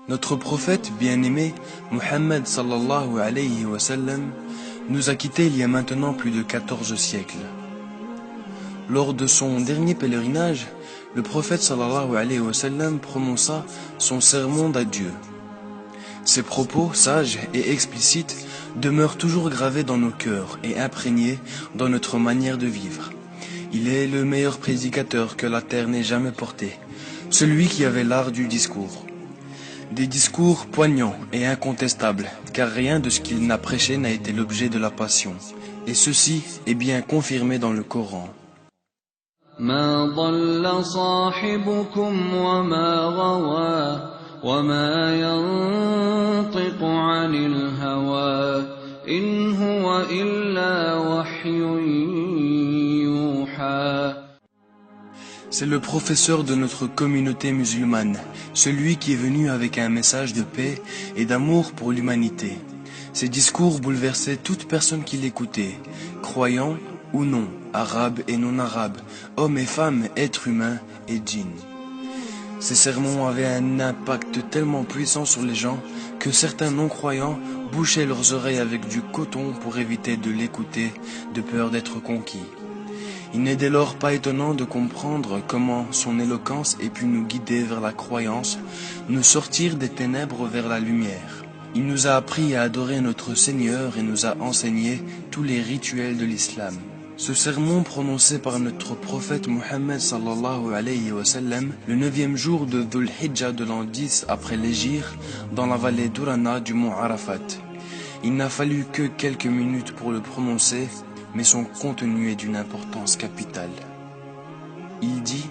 Notre prophète bien-aimé, Muhammad sallallahu alayhi wa sallam, nous a quittés il y a maintenant plus de 14 siècles. Lors de son dernier pèlerinage, le prophète sallallahu alayhi wa sallam prononça son sermon d'adieu. Ces propos sages et explicites demeurent toujours gravés dans nos cœurs et imprégnés dans notre manière de vivre. Il est le meilleur prédicateur que la terre n'ait jamais porté, celui qui avait l'art du discours. Des discours poignants et incontestables, car rien de ce qu'il n'a prêché n'a été l'objet de la passion. Et ceci est bien confirmé dans le Coran. ما ضل صاحبكم وما غوى وما ينطق عن الهوى إن هو إلا وحي يوحى. C'est le professeur de notre communauté musulmane, celui qui est venu avec un message de paix et d'amour pour l'humanité. Ses discours bouleversaient toute personne qui l'écoutait, croyant ou non, arabes et non-arabes, hommes et femmes, êtres humains et djinns. Ces sermons avaient un impact tellement puissant sur les gens que certains non-croyants bouchaient leurs oreilles avec du coton pour éviter de l'écouter, de peur d'être conquis. Il n'est dès lors pas étonnant de comprendre comment son éloquence ait pu nous guider vers la croyance, nous sortir des ténèbres vers la lumière. Il nous a appris à adorer notre Seigneur et nous a enseigné tous les rituels de l'islam. Ce sermon prononcé par notre prophète Muhammad sallallahu alayhi wa sallam le 9e jour de Dhul Hijjah de l'an 10 après l'Hégire dans la vallée d'Urana du mont Arafat. Il n'a fallu que quelques minutes pour le prononcer, mais son contenu est d'une importance capitale. Il dit :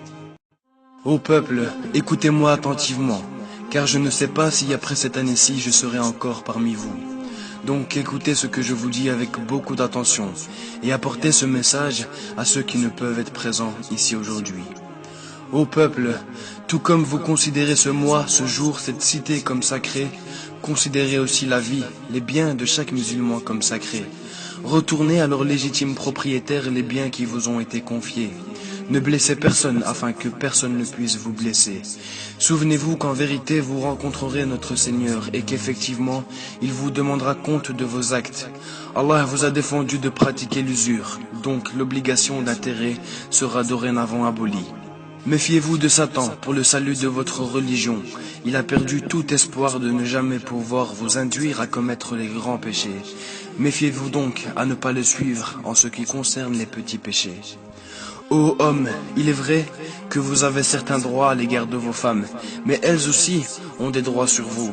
Ô peuple, écoutez-moi attentivement, car je ne sais pas si après cette année-ci je serai encore parmi vous. Donc écoutez ce que je vous dis avec beaucoup d'attention et apportez ce message à ceux qui ne peuvent être présents ici aujourd'hui. Ô peuple, tout comme vous considérez ce mois, ce jour, cette cité comme sacrée, considérez aussi la vie, les biens de chaque musulman comme sacrés. Retournez à leurs légitimes propriétaires les biens qui vous ont été confiés. Ne blessez personne afin que personne ne puisse vous blesser. Souvenez-vous qu'en vérité vous rencontrerez notre Seigneur et qu'effectivement il vous demandera compte de vos actes. Allah vous a défendu de pratiquer l'usure, donc l'obligation d'intérêt sera dorénavant abolie. Méfiez-vous de Satan pour le salut de votre religion. Il a perdu tout espoir de ne jamais pouvoir vous induire à commettre les grands péchés. Méfiez-vous donc à ne pas le suivre en ce qui concerne les petits péchés. Ô hommes, il est vrai que vous avez certains droits à l'égard de vos femmes, mais elles aussi ont des droits sur vous.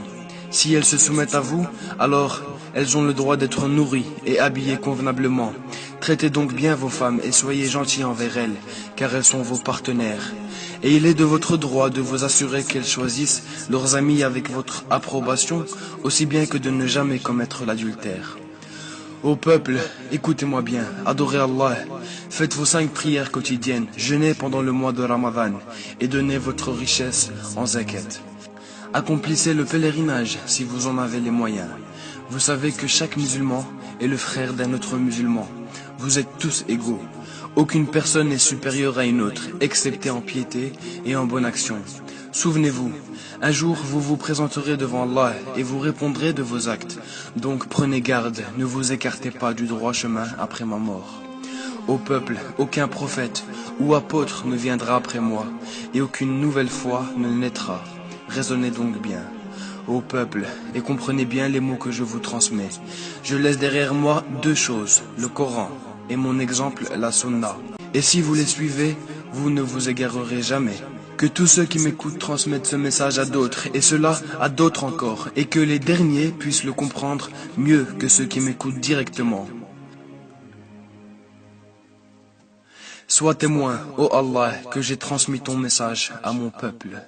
Si elles se soumettent à vous, alors elles ont le droit d'être nourries et habillées convenablement. Traitez donc bien vos femmes et soyez gentils envers elles, car elles sont vos partenaires. Et il est de votre droit de vous assurer qu'elles choisissent leurs amis avec votre approbation, aussi bien que de ne jamais commettre l'adultère. Ô peuple, écoutez-moi bien, adorez Allah, faites vos 5 prières quotidiennes, jeûnez pendant le mois de Ramadan et donnez votre richesse en zakat. Accomplissez le pèlerinage si vous en avez les moyens. Vous savez que chaque musulman est le frère d'un autre musulman. Vous êtes tous égaux. Aucune personne n'est supérieure à une autre, excepté en piété et en bonne action. Souvenez-vous, un jour vous vous présenterez devant Allah et vous répondrez de vos actes. Donc prenez garde, ne vous écartez pas du droit chemin après ma mort. Ô peuple, aucun prophète ou apôtre ne viendra après moi, et aucune nouvelle foi ne naîtra. Raisonnez donc bien. Ô peuple, et comprenez bien les mots que je vous transmets. Je laisse derrière moi 2 choses, le Coran et mon exemple, la Sunna. Et si vous les suivez, vous ne vous égarerez jamais. Que tous ceux qui m'écoutent transmettent ce message à d'autres, et cela à d'autres encore, et que les derniers puissent le comprendre mieux que ceux qui m'écoutent directement. Sois témoin, ô Allah, que j'ai transmis ton message à mon peuple.